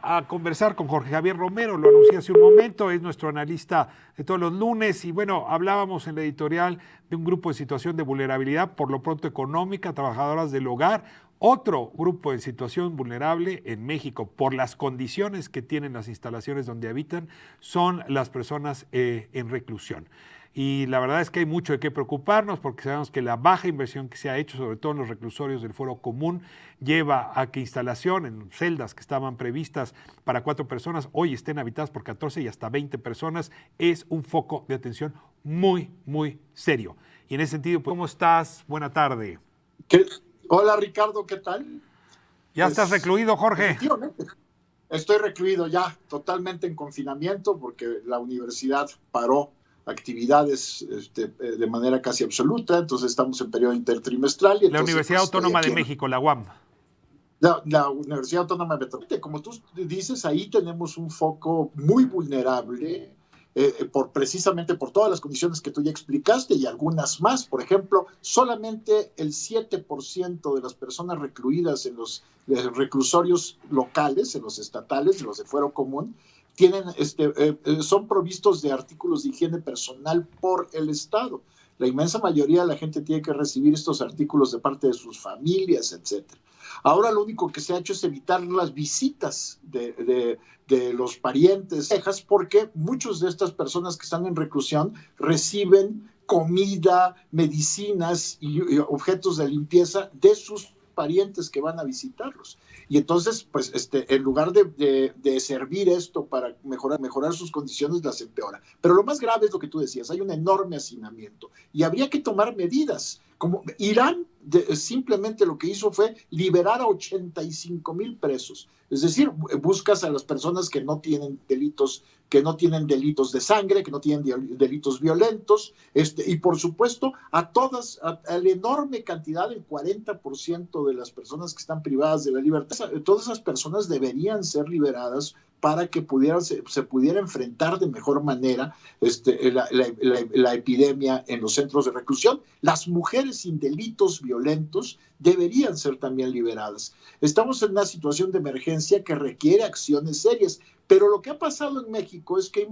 a conversar con Jorge Javier Romero, lo anuncié hace un momento, es nuestro analista de todos los lunes y bueno, hablábamos en la editorial de un grupo en situación de vulnerabilidad, por lo pronto económica, trabajadoras del hogar, otro grupo en situación vulnerable en México por las condiciones que tienen las instalaciones donde habitan son las personas en reclusión. Y la verdad es que hay mucho de qué preocuparnos porque sabemos que la baja inversión que se ha hecho, sobre todo en los reclusorios del Fuero Común, lleva a que instalación en celdas que estaban previstas para 4 personas, hoy estén habitadas por 14 y hasta 20 personas, es un foco de atención muy, muy serio. Y en ese sentido, ¿cómo estás? Buena tarde. Hola Ricardo, ¿qué tal? ¿Ya estás recluido, Jorge? Efectivamente, estoy recluido ya, totalmente en confinamiento porque la universidad paró actividades de manera casi absoluta, entonces estamos en periodo intertrimestral. Y la Universidad Autónoma de México, la UAM. La Universidad Autónoma de México. Como tú dices, ahí tenemos un foco muy vulnerable, precisamente por todas las condiciones que tú ya explicaste y algunas más. Por ejemplo, solamente el 7% de las personas recluidas en los reclusorios locales, en los estatales, en los de fuero común, son provistos de artículos de higiene personal por el Estado. La inmensa mayoría de la gente tiene que recibir estos artículos de parte de sus familias, etcétera. Ahora lo único que se ha hecho es evitar las visitas de los parientes, porque muchas de estas personas que están en reclusión reciben comida, medicinas y objetos de limpieza de sus parientes que van a visitarlos. Y entonces, pues, en lugar de servir esto para mejorar sus condiciones, las empeora. Pero lo más grave es lo que tú decías, hay un enorme hacinamiento y habría que tomar medidas. Como Irán simplemente lo que hizo fue liberar a 85,000 presos. Es decir, buscas a las personas que no tienen delitos de sangre, que no tienen delitos violentos, y por supuesto a la enorme cantidad, el 40% de las personas que están privadas de la libertad. Todas esas personas deberían ser liberadas para que se pudiera enfrentar de mejor manera la epidemia en los centros de reclusión. Las mujeres sin delitos violentos deberían ser también liberadas. Estamos en una situación de emergencia que requiere acciones serias, pero lo que ha pasado en México es que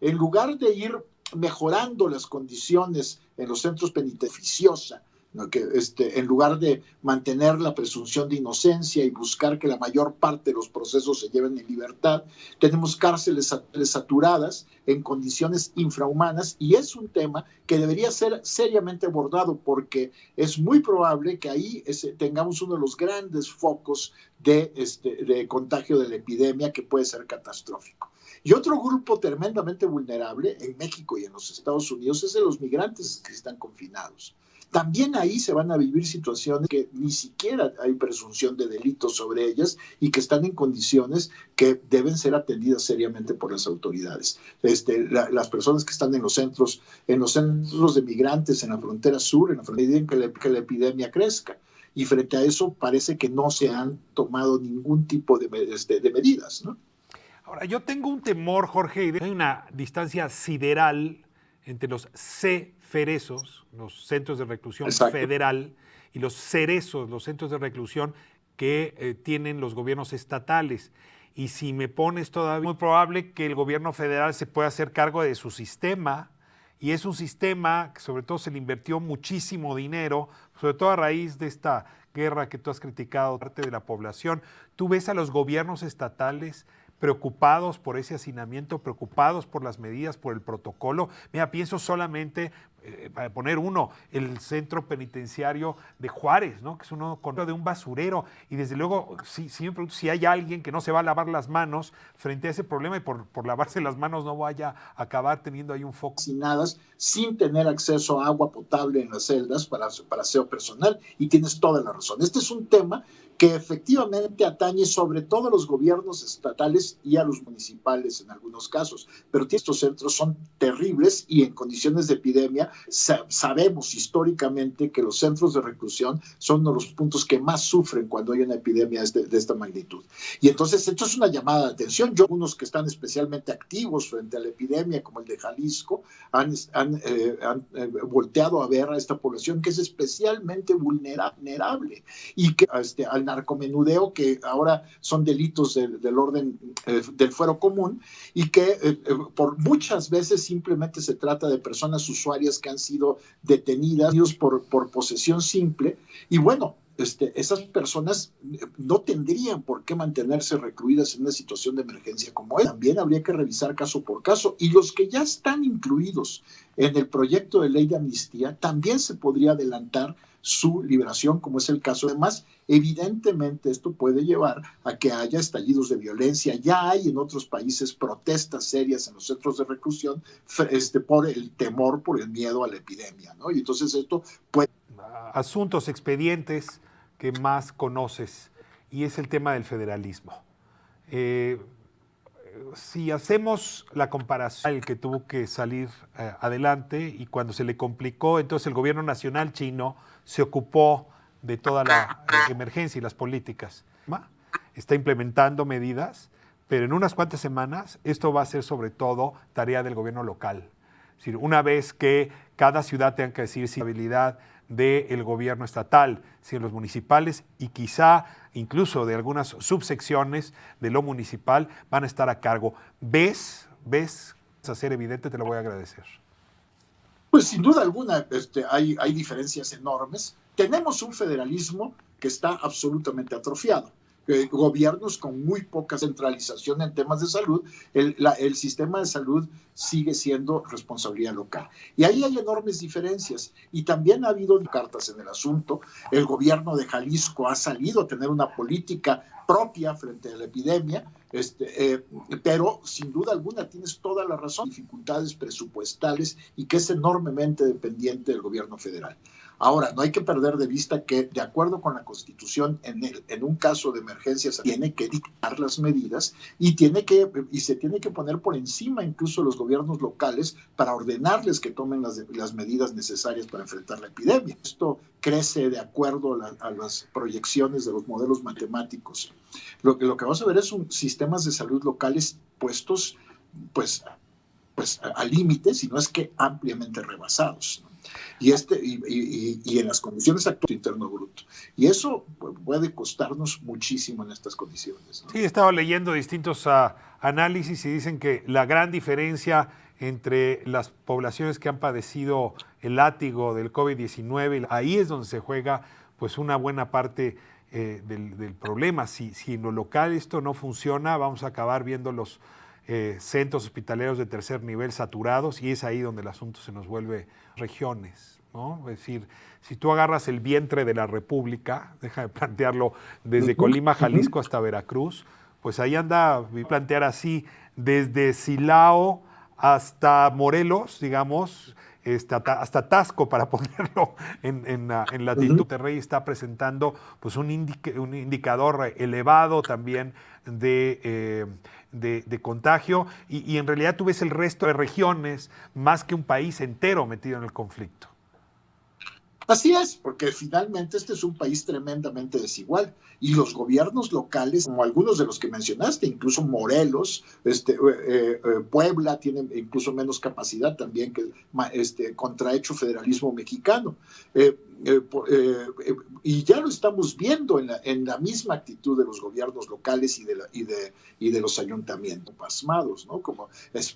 en lugar de ir mejorando las condiciones en los centros penitenciarios, ¿no? En lugar de mantener la presunción de inocencia y buscar que la mayor parte de los procesos se lleven en libertad, tenemos cárceles saturadas en condiciones infrahumanas, y es un tema que debería ser seriamente abordado porque es muy probable que ahí tengamos uno de los grandes focos de contagio de la epidemia, que puede ser catastrófico. Y otro grupo tremendamente vulnerable en México y en los Estados Unidos es de los migrantes que están confinados. También ahí se van a vivir situaciones que ni siquiera hay presunción de delitos sobre ellas y que están en condiciones que deben ser atendidas seriamente por las autoridades. Las personas que están en los centros de migrantes en la frontera sur, en la frontera que la epidemia crezca. Y frente a eso parece que no se han tomado ningún tipo de medidas, ¿no? Ahora, yo tengo un temor, Jorge, hay una distancia sideral entre los CEFERESOS, los centros de reclusión Exacto. federal, y los CERESOS, los centros de reclusión que tienen los gobiernos estatales. Y si me pones todavía, muy probable que el gobierno federal se pueda hacer cargo de su sistema, y es un sistema que sobre todo se le invirtió muchísimo dinero, sobre todo a raíz de esta guerra que tú has criticado, parte de la población. Tú ves a los gobiernos estatales preocupados por ese hacinamiento, preocupados por las medidas, por el protocolo. Mira, pienso solamente, para poner uno, el centro penitenciario de Juárez, ¿no? Que es uno de un basurero. Y desde luego, sí me pregunto si hay alguien que no se va a lavar las manos frente a ese problema y por lavarse las manos no vaya a acabar teniendo ahí un foco. Sin tener acceso a agua potable en las celdas para aseo personal. Y tienes toda la razón. Este es un tema que efectivamente atañe sobre todo a los gobiernos estatales y a los municipales en algunos casos, pero estos centros son terribles y en condiciones de epidemia sabemos históricamente que los centros de reclusión son uno de los puntos que más sufren cuando hay una epidemia de esta magnitud. Y entonces esto es una llamada de atención. Unos que están especialmente activos frente a la epidemia, como el de Jalisco, han volteado a ver a esta población que es especialmente vulnerable y que al narcomenudeo, que ahora son delitos del orden del fuero común, y que por muchas veces simplemente se trata de personas usuarias que han sido detenidas por posesión simple. Y bueno, esas personas no tendrían por qué mantenerse recluidas en una situación de emergencia como esta. También habría que revisar caso por caso, y los que ya están incluidos en el proyecto de ley de amnistía, también se podría adelantar su liberación, como es el caso. Además, evidentemente esto puede llevar a que haya estallidos de violencia. Ya hay en otros países protestas serias en los centros de reclusión por el temor, por el miedo a la epidemia, ¿no? Y entonces esto puede... Asuntos, expedientes que más conoces, y es el tema del federalismo. Si hacemos la comparación, el que tuvo que salir adelante, y cuando se le complicó, entonces el gobierno nacional chino se ocupó de toda la emergencia y las políticas. Está implementando medidas, pero en unas cuantas semanas esto va a ser sobre todo tarea del gobierno local. Es decir, una vez que cada ciudad tenga que decir si habilidad del gobierno estatal, si los municipales, y quizá incluso de algunas subsecciones de lo municipal van a estar a cargo. ¿Ves hacer evidente? Te lo voy a agradecer. Pues sin duda alguna hay diferencias enormes. Tenemos un federalismo que está absolutamente atrofiado. Gobiernos con muy poca centralización en temas de salud, el sistema de salud sigue siendo responsabilidad local. Y ahí hay enormes diferencias. Y también ha habido cartas en el asunto. El gobierno de Jalisco ha salido a tener una política propia frente a la epidemia, pero sin duda alguna tienes toda la razón, dificultades presupuestales, y que es enormemente dependiente del gobierno federal. Ahora, no hay que perder de vista que, de acuerdo con la Constitución, en un caso de emergencia se tiene que dictar las medidas y se tiene que poner por encima incluso los gobiernos locales para ordenarles que tomen las medidas necesarias para enfrentar la epidemia. Esto crece de acuerdo a las proyecciones de los modelos matemáticos. Lo que vamos a ver es sistemas de salud locales puestos pues a límites, si no es que ampliamente rebasados, ¿no? Y en las condiciones actuales interno bruto. Y eso puede costarnos muchísimo en estas condiciones, ¿no? Sí, he estado leyendo distintos análisis y dicen que la gran diferencia entre las poblaciones que han padecido el látigo del COVID-19, ahí es donde se juega pues una buena parte del problema. Si en lo local esto no funciona, vamos a acabar viendo los centros hospitaleros de tercer nivel saturados, y es ahí donde el asunto se nos vuelve regiones, ¿no? Es decir, si tú agarras el vientre de la República, déjame plantearlo desde Colima, Jalisco hasta Veracruz, pues ahí anda, plantear así, desde Silao hasta Morelos, digamos, hasta Tasco, para ponerlo en latitud. Monterrey está presentando pues un indicador elevado también de contagio, y en realidad tú ves el resto de regiones más que un país entero metido en el conflicto. Así es, porque finalmente este es un país tremendamente desigual, y los gobiernos locales, como algunos de los que mencionaste, incluso Morelos, Puebla tiene incluso menos capacidad también que contrahecho federalismo mexicano. Y ya lo estamos viendo en la misma actitud de los gobiernos locales y de los ayuntamientos, pasmados, ¿no? Como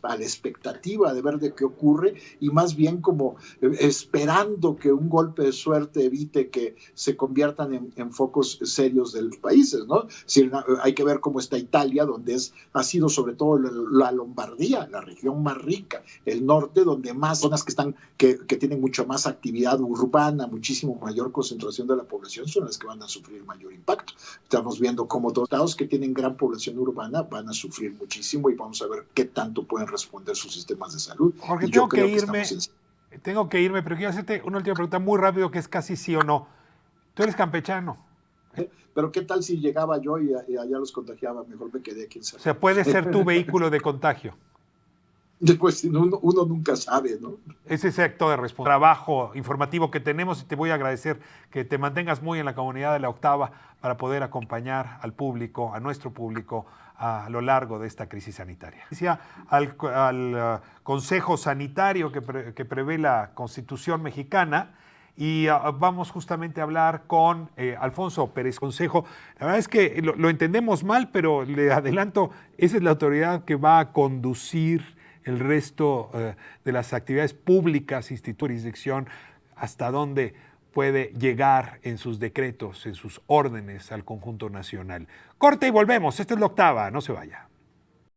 a la expectativa de ver de qué ocurre, y más bien como esperando que un golpe de suerte evite que se conviertan en focos serios de los países, ¿no? Si hay que ver cómo está Italia, donde ha sido sobre todo la Lombardía, la región más rica, el norte, donde más zonas que tienen mucha más actividad urbana, muchísimo mayor concentración de la población, son las que van a sufrir mayor impacto. Estamos viendo cómo todos los estados que tienen gran población urbana van a sufrir muchísimo, y vamos a ver qué tanto pueden responder sus sistemas de salud. Jorge, y yo creo que estamos tengo que irme, pero quiero hacerte una última pregunta muy rápido, que es casi sí o no. Tú eres campechano. Pero ¿qué tal si llegaba yo y allá los contagiaba? Mejor me quedé aquí en San Luis. O sea, puede ser tu vehículo de contagio. Después uno nunca sabe, ¿no? Es ese acto de trabajo informativo que tenemos, y te voy a agradecer que te mantengas muy en la comunidad de La Octava para poder acompañar al público, a nuestro público, a lo largo de esta crisis sanitaria. Al Consejo Sanitario que prevé la Constitución mexicana, y vamos justamente a hablar con Alfonso Pérez Consejo. La verdad es que lo entendemos mal, pero le adelanto, esa es la autoridad que va a conducir el resto de las actividades públicas, jurisdicción, hasta dónde puede llegar en sus decretos, en sus órdenes al conjunto nacional. Corte y volvemos. Esta es La Octava, no se vaya.